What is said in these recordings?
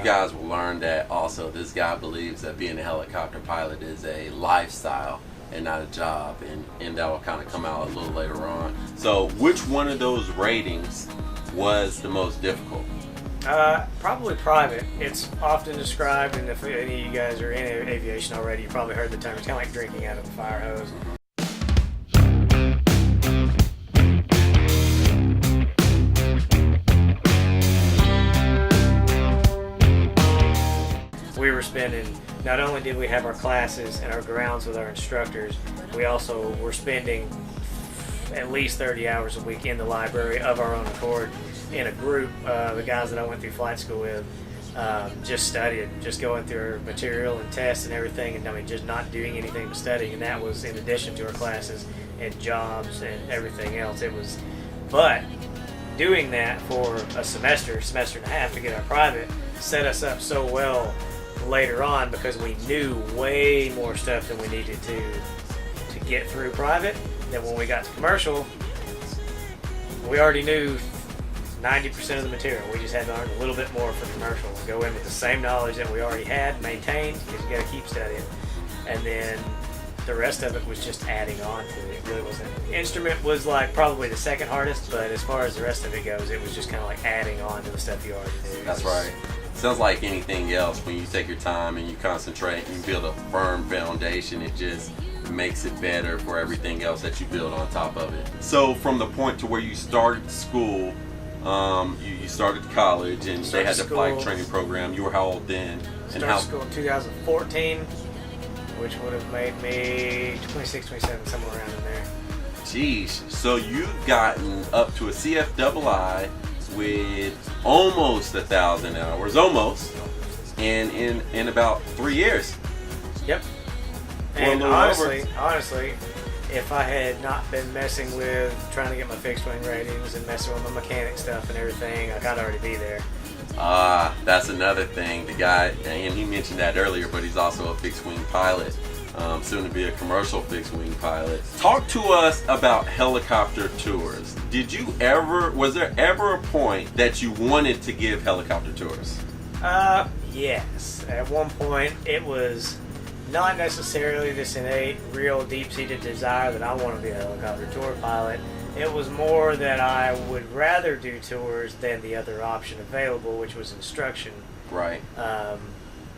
guys will learn that also this guy believes that being a helicopter pilot is a lifestyle and not a job, and that will kind of come out a little later on. So which one of those ratings was the most difficult? Probably private. It's often described, and if any of you guys are in aviation already, you probably heard the term. It's kind of like drinking out of a fire hose. We were spending, not only did we have our classes and our grounds with our instructors, we also were spending at least 30 hours a week in the library of our own accord in a group. The guys that I went through flight school with just studying, just going through material and tests and everything, and I mean just not doing anything but studying, and that was in addition to our classes and jobs and everything else. But doing that for a semester and a half to get our private set us up so well later on, because we knew way more stuff than we needed to get through private. Then when we got to commercial, we already knew 90% of the material. We just had to learn a little bit more for commercial and go in with the same knowledge that we already had maintained, because you got to keep studying. And then the rest of it was just adding on to it. It really wasn't. Instrument was like probably the second hardest, but as far as the rest of it goes, it was just kind of like adding on to the stuff you already knew. That's right. Sounds like anything else. When you take your time and you concentrate and you build a firm foundation, it just makes it better for everything else that you build on top of it. So from the point to where you started school, you started college, and they had the flight training program. You were how old then? Started school in 2014, which would have made me 26, 27, somewhere around in there. Jeez. So you've gotten up to a CFII with almost 1,000 hours, and in about 3 years. Yep. And honestly, if I had not been messing with trying to get my fixed wing ratings and messing with my mechanic stuff and everything, I'd already be there. That's another thing. The guy, and he mentioned that earlier, but he's also a fixed wing pilot, soon to be a commercial fixed wing pilot. Talk to us about helicopter tours. Was there ever a point that you wanted to give helicopter tours? Yes. At one point, it was not necessarily this innate, real deep-seated desire that I want to be a helicopter tour pilot. It was more that I would rather do tours than the other option available, which was instruction. Right. My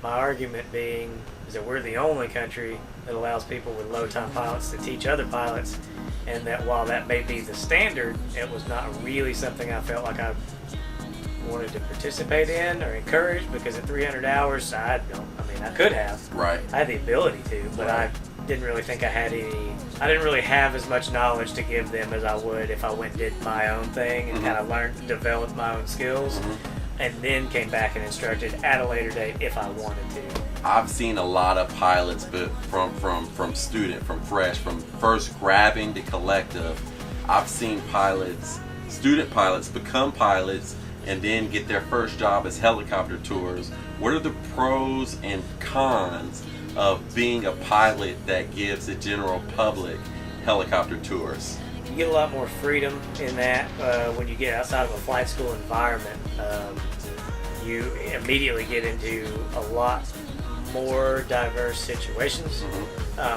argument being is that we're the only country that allows people with low-time pilots to teach other pilots, and that while that may be the standard, it was not really something I felt like I wanted to participate in or encourage, because at 300 hours, I could have. Right. I had the ability to, but I didn't really think I didn't really have as much knowledge to give them as I would if I went and did my own thing and kind of learned and developed my own skills, and then came back and instructed at a later date if I wanted to. I've seen a lot of pilots, but from first grabbing the collective. I've seen student pilots become pilots and then get their first job as helicopter tours. What are the pros and cons of being a pilot that gives the general public helicopter tours? You get a lot more freedom in that when you get outside of a flight school environment. You immediately get into a lot more diverse situations,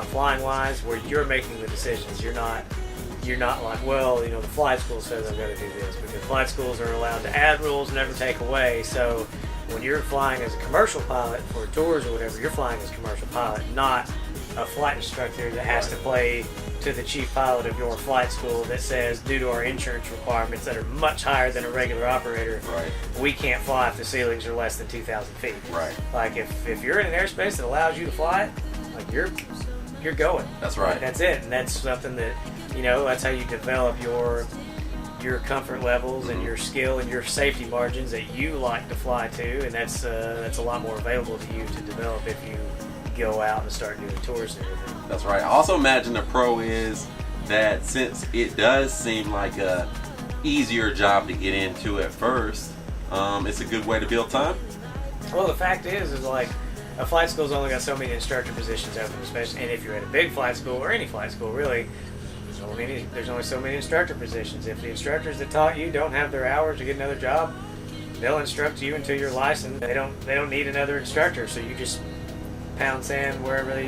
flying wise, where you're making the decisions. You're not like, well, the flight school says I've got to do this, because flight schools are allowed to add rules, never take away. So when you're flying as a commercial pilot for tours or whatever, you're flying as a commercial pilot, not a flight instructor that has to play to the chief pilot of your flight school that says, due to our insurance requirements that are much higher than a regular operator, we can't fly if the ceilings are less than 2,000 feet. Right. Like if you're in an airspace that allows you to fly, like you're going. That's right. Like, that's it, and that's something that that's how you develop your comfort levels and your skill and your safety margins that you like to fly to, and that's a lot more available to you to develop if you go out and start doing tours and everything. That's right. I also imagine the pro is that since it does seem like a easier job to get into at first, it's a good way to build time. Well, the fact is like a flight school's only got so many instructor positions open, especially, and if you're at a big flight school or any flight school really, there's only so many instructor positions. If the instructors that taught you don't have their hours to get another job, they'll instruct you until you're licensed. They don't need another instructor, so you just pound sand wherever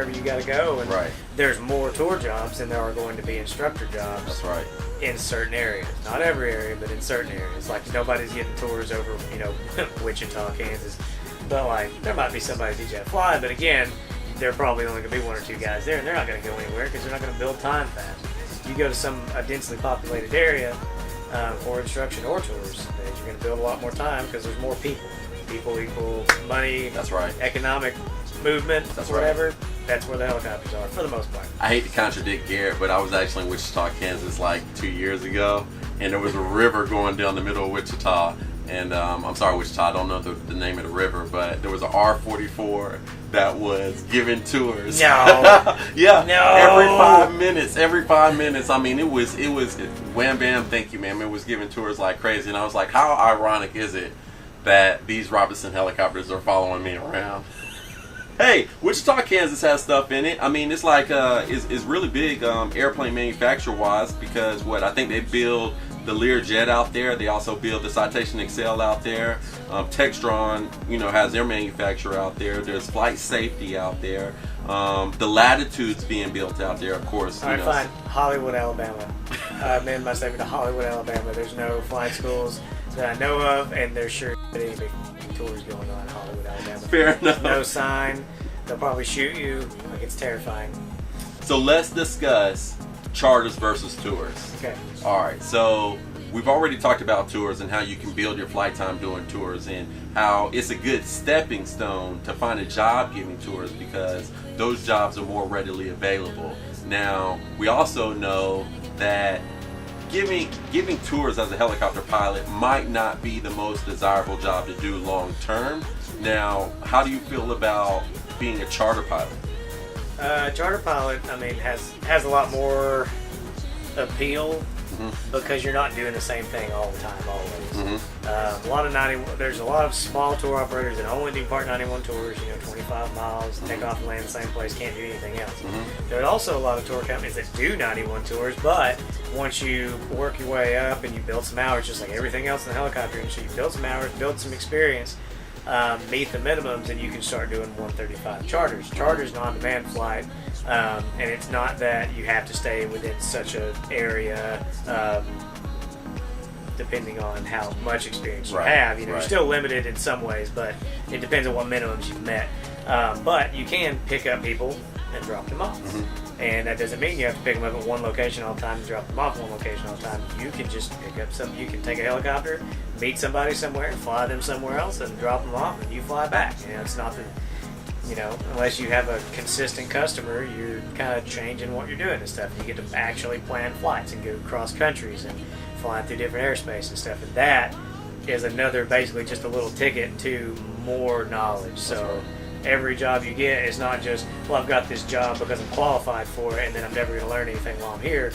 you got to go. And right. There's more tour jobs than there are going to be instructor jobs. That's right. In certain areas, not every area, but in certain areas. Like nobody's getting tours over, Wichita, Kansas. But like there might be somebody teach you how to fly. But again, there are probably only going to be one or two guys there, and they're not going to go anywhere because they're not going to build time fast. You go to a densely populated area for instruction or tours, then you're going to build a lot more time because there's more people. People equal money. That's right. Economic movement. That's whatever. Right. That's where the helicopters are for the most part. I hate to contradict Garrett, but I was actually in Wichita, Kansas like 2 years ago, and there was a river going down the middle of Wichita. And I'm sorry, Wichita, I don't know the name of the river, but there was an R-44 that was giving tours. No. Yeah. No. Every 5 minutes. I mean, it was wham bam, thank you, ma'am. It was giving tours like crazy, and I was like, how ironic is it that these Robinson helicopters are following me around? Hey, Wichita, Kansas has stuff in it. I mean, it's like it's really big airplane manufacturer wise because I think they build the Learjet out there. They also build the Citation Excel out there. Textron, has their manufacturer out there. There's Flight Safety out there. The Latitude's being built out there, of course. All right, fine. Hollywood, Alabama. I amend my statement to Hollywood, Alabama. There's no flight schools that I know of, and there's sure any big tours going on in Hollywood, Alabama. Fair enough. No sign. They'll probably shoot you. Like, it's terrifying. So let's discuss charters versus tours. Okay. All right. So we've already talked about tours and how you can build your flight time doing tours and how it's a good stepping stone to find a job giving tours because those jobs are more readily available. Now, we also know that giving tours as a helicopter pilot might not be the most desirable job to do long term. Now, how do you feel about being a charter pilot? Charter pilot, has a lot more appeal because you're not doing the same thing all the time, always. There's a lot of small tour operators that only do Part 91 tours, 25 miles, take off and land in the same place, can't do anything else. There are also a lot of tour companies that do 91 tours, but once you work your way up and you build some hours, just like everything else in the helicopter industry, you build some hours, build some experience, meet the minimums, and you can start doing 135 charters. Charters on-demand flight, and it's not that you have to stay within such an area, depending on how much experience you have. You're still limited in some ways, but it depends on what minimums you've met. But you can pick up people and drop them off. And that doesn't mean you have to pick them up at one location all the time and drop them off at one location all the time. You can just you can take a helicopter, meet somebody somewhere, fly them somewhere else, and drop them off, and you fly back. It's not that, unless you have a consistent customer, you're kind of changing what you're doing and stuff. You get to actually plan flights and go cross countries and flying through different airspace and stuff. And that is another, basically just a little ticket to more knowledge. So every job you get is not just, well, I've got this job because I'm qualified for it and then I'm never going to learn anything while I'm here.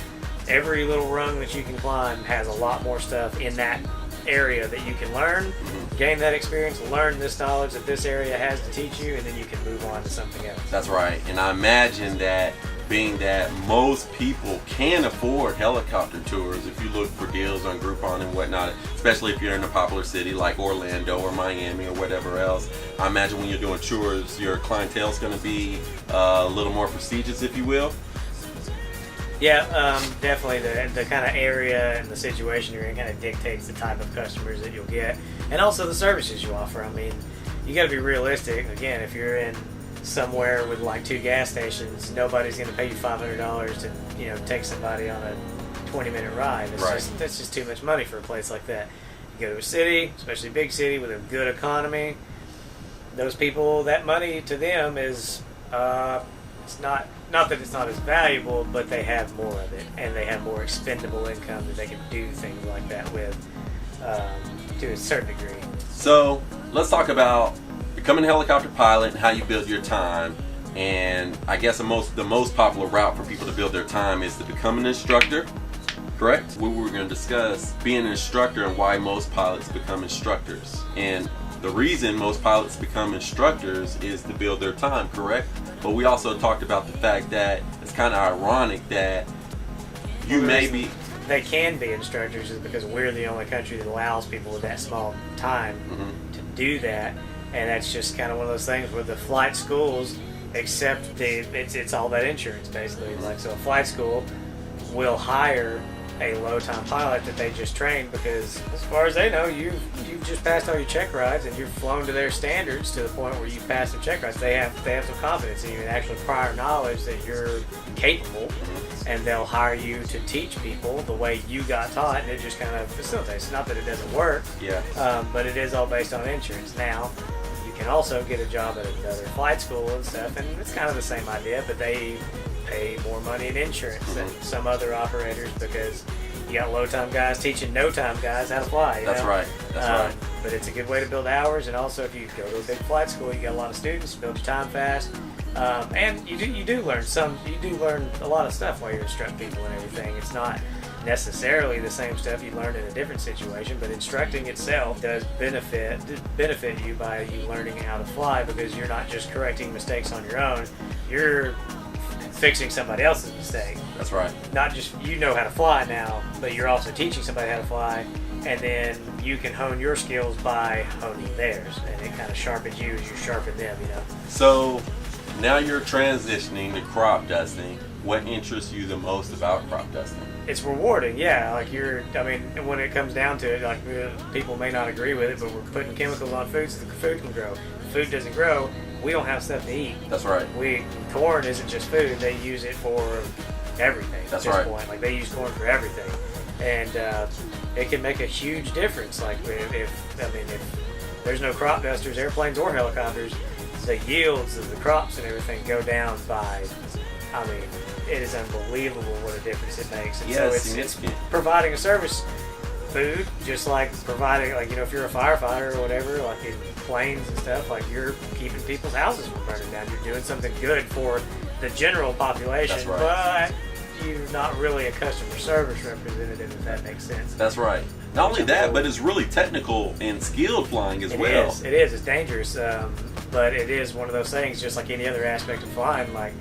Every little rung that you can climb has a lot more stuff in that area that you can learn, gain that experience, learn this knowledge that this area has to teach you, and then you can move on to something else. That's right. And I imagine that being that most people can afford helicopter tours, if you look for deals on Groupon and whatnot, especially if you're in a popular city like Orlando or Miami or whatever else, I imagine when you're doing tours, your clientele is going to be a little more prestigious, if you will. Yeah, definitely the kind of area and the situation you're in kind of dictates the type of customers that you'll get, and also the services you offer. You got to be realistic. Again, if you're in somewhere with like 2 gas stations, nobody's going to pay you $500 to take somebody on a 20-minute ride. That's just too much money for a place like that. You go to a city, especially a big city with a good economy. Those people, that money to them is it's not that it's not as valuable, but they have more of it, and they have more expendable income that they can do things like that with to a certain degree. So let's talk about becoming a helicopter pilot and how you build your time. And I guess the most popular route for people to build their time is to become an instructor, correct? We were going to discuss being an instructor and why most pilots become instructors. And the reason most pilots become instructors is to build their time, correct? But we also talked about the fact that it's kind of ironic that you may be... they can be instructors is because we're the only country that allows people with that small time to do that. And that's just kind of one of those things where the flight schools accept it's all that insurance basically. Like, so a flight school will hire a low-time pilot that they just trained because, as far as they know, you've just passed all your check rides and you've flown to their standards to the point where you've passed the check rides. They have some confidence in you and actually prior knowledge that you're capable, and they'll hire you to teach people the way you got taught, and it just kind of facilitates. It's not that it doesn't work, but it is all based on insurance. Now, you can also get a job at another flight school and stuff, and it's kind of the same idea, but they pay more money in insurance than some other operators because you got low-time guys teaching no-time guys how to fly. That's right. But it's a good way to build hours, and also if you go to a big flight school, you got a lot of students, build your time fast, and you do learn a lot of stuff while you're instructing people and everything. It's not necessarily the same stuff you learned in a different situation, but instructing itself does benefit you by you learning how to fly because you're not just correcting mistakes on your own. You're fixing somebody else's mistake. That's right. Not just you know how to fly now, but you're also teaching somebody how to fly, and then you can hone your skills by honing theirs, and it kind of sharpens you as you sharpen them, you know. So now you're transitioning to crop dusting. What interests you the most about crop dusting? It's rewarding, yeah. Like when it comes down to it, like people may not agree with it, but we're putting chemicals on food so the food can grow. If food doesn't grow, we don't have stuff to eat. That's right. Corn isn't just food; they use it for everything. That's at this right. point. Like they use corn for everything, and it can make a huge difference. Like if there's no crop dusters, airplanes or helicopters, the yields of the crops and everything go down by. It is unbelievable what a difference it makes. And so it's providing a service. Food, just like providing, like, you know, if you're a firefighter or whatever, like in planes and stuff, like you're keeping people's houses from burning down. You're doing something good for the general population, That's right. but you're not really a customer service representative, if that makes sense. That's right. Not only that, but it's really technical and skilled flying as well. It is. It's dangerous, but it is one of those things, just like any other aspect of flying. Like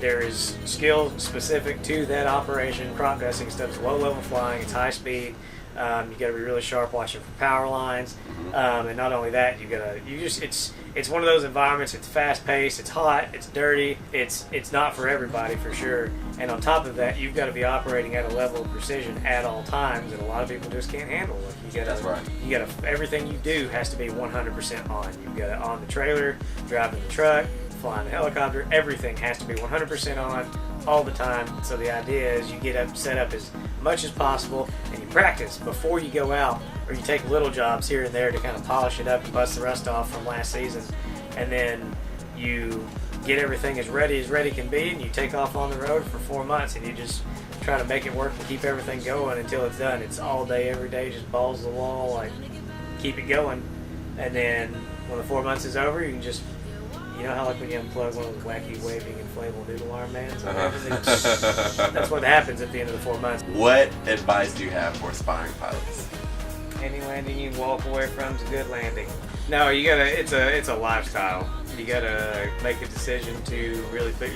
there is skill specific to that operation. Crop dusting stuff is low level flying. It's high speed. You got to be really sharp watching for power lines, and not only that, it's one of those environments. It's fast paced, it's hot, it's dirty, it's not for everybody for sure. And on top of that, you've got to be operating at a level of precision at all times that a lot of people just can't handle. Like That's right. Everything you do has to be 100% on. You've got it on the trailer, driving the truck, flying the helicopter. Everything has to be 100% on all the time. So the idea is you get set up as much as possible, and you practice before you go out, or you take little jobs here and there to kind of polish it up and bust the rust off from last season, and then you get everything as ready can be, and you take off on the road for 4 months, and you just try to make it work and keep everything going until it's done. It's all day, every day, just balls to the wall, like keep it going, and then when the 4 months is over, you can just, you know how like when you unplug one of those wacky waving inflatable noodle arm mans? That's what happens at the end of the 4 months. What advice do you have for aspiring pilots? Any landing you walk away from is a good landing. No, you gotta. It's a lifestyle. You gotta make a decision to really make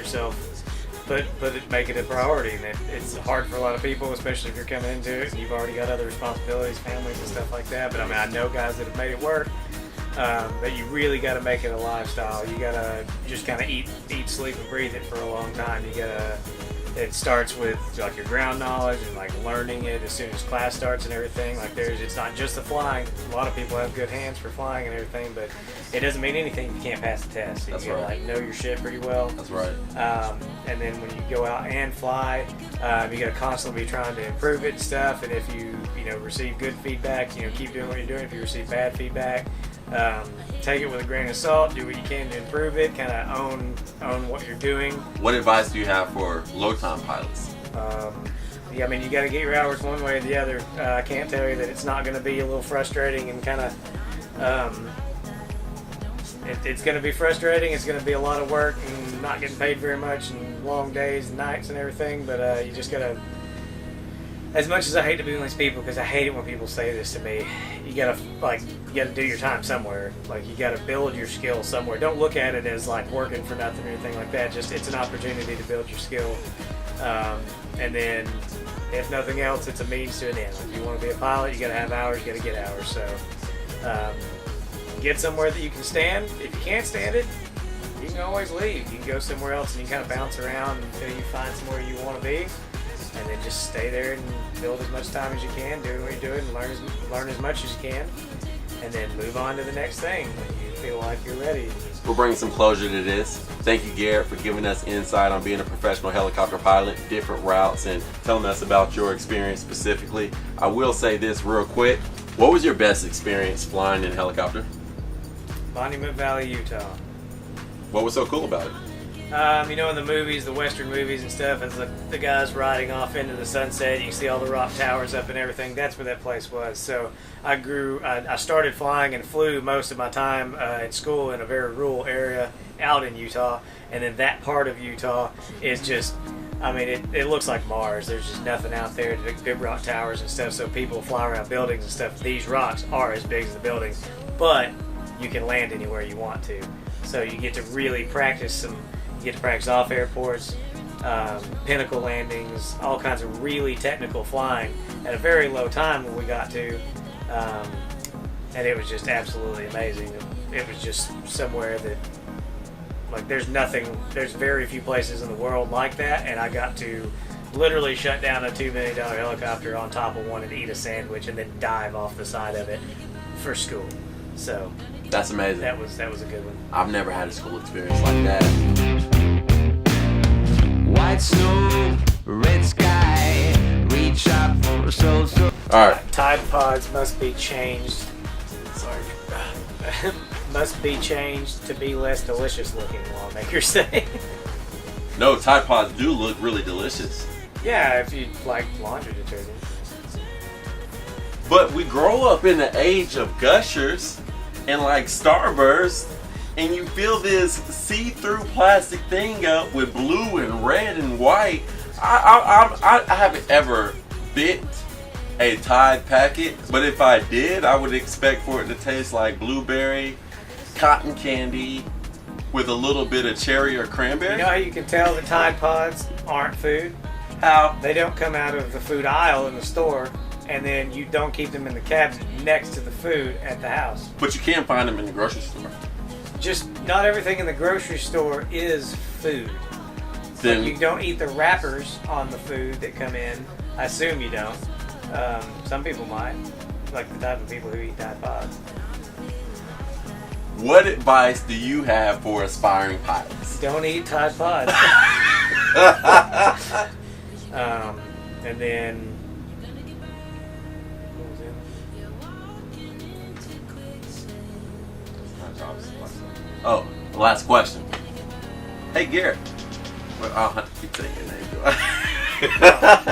it a priority. And it's hard for a lot of people, especially if you're coming into it and you've already got other responsibilities, families and stuff like that. But I know guys that have made it work. But you really got to make it a lifestyle. You got to just kind of eat, sleep, and breathe it for a long time. It starts with like your ground knowledge and like learning it as soon as class starts and everything. Like it's not just the flying. A lot of people have good hands for flying and everything, but it doesn't mean anything if you can't pass the test. So you gotta like know your shit pretty well. That's right. And then when you go out and fly, you gotta constantly be trying to improve it and stuff. And if you receive good feedback, keep doing what you're doing. If you receive bad feedback, take it with a grain of salt, do what you can to improve it, kind of own what you're doing. What advice do you have for low-time pilots? You got to get your hours one way or the other. I can't tell you that it's not going to be a little frustrating and kind of, it's going to be frustrating. It's going to be a lot of work and not getting paid very much and long days and nights and everything, but you just got to, as much as I hate to be one of these people, because I hate it when people say this to me, you gotta do your time somewhere. Like you gotta build your skill somewhere. Don't look at it as like working for nothing or anything like that. Just it's an opportunity to build your skill, and then if nothing else, it's a means to an end. If you want to be a pilot, you got to have hours, you got to get hours. So get somewhere that you can stand. If you can't stand it, you can always leave. You can go somewhere else and you can kind of bounce around until you find somewhere you want to be, and then just stay there and build as much time as you can, doing what you're doing, and learn as much as you can, and then move on to the next thing when you feel like you're ready. We're bringing some closure to this. Thank you, Garrett, for giving us insight on being a professional helicopter pilot, different routes, and telling us about your experience specifically. I will say this real quick. What was your best experience flying in a helicopter? Monument Valley, Utah. What was so cool about it? You know, in the movies, the Western movies and stuff, as the guys riding off into the sunset, you see all the rock towers up and everything. That's where that place was. So I started flying and flew most of my time in school in a very rural area out in Utah. And then that part of Utah is just, I mean, it looks like Mars. There's just nothing out there, the big rock towers and stuff. So people fly around buildings and stuff. These rocks are as big as the buildings, but you can land anywhere you want to. So you get to really practice you get to practice off airports, pinnacle landings, all kinds of really technical flying at a very low time when we got to, and it was just absolutely amazing. It was just somewhere that, like, there's very few places in the world like that, and I got to literally shut down a $2 million helicopter on top of one and eat a sandwich and then dive off the side of it for school. So that's amazing. That was a good one. I've never had a school experience like that. White snow, red sky, reach out for a soul. All right. Tide pods must be changed. Sorry. Must be changed to be less delicious looking, lawmakers say. No, Tide Pods do look really delicious. Yeah, if you like laundry detergent. But we grow up in the age of Gushers and like Starburst, and you fill this see-through plastic thing up with blue and red and white. I haven't ever bit a Tide packet, but if I did, I would expect for it to taste like blueberry, cotton candy, with a little bit of cherry or cranberry. You know how you can tell the Tide Pods aren't food? How? They don't come out of the food aisle in the store, and then you don't keep them in the cabinet next to the food at the house. But you can find them in the grocery store. Just not everything in the grocery store is food. Then Like, you don't eat the wrappers on the food that come in. I assume you don't. Some people might, like the type of people who eat Tide Pods. what advice do you have for aspiring pilots? Don't eat Tide Pods. And then, what was it? Oh, the last question. Hey, Garrett. Well, I don't have to keep saying your name, do I? You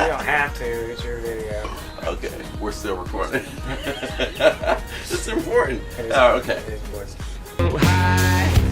don't have to. It's your video. Okay, we're still recording. It's important. It is, Oh, okay. It is important. High.